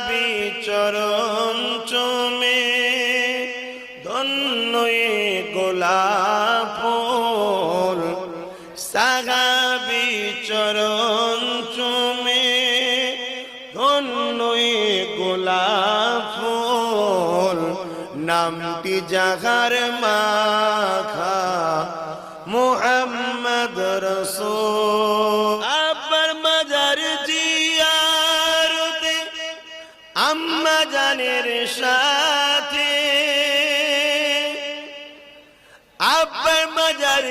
বিচরণ চুমে ধন্য এ গোলাপ ফুল সাহাবী চরণ চুমে ধন্য এ গোলাপ ফুল নামটি যাহার মাখা মুহাম্মদ রাসূল আব্বার মাজার জিয়ারতে আম্মা জানের সাথে আব্বার মাজার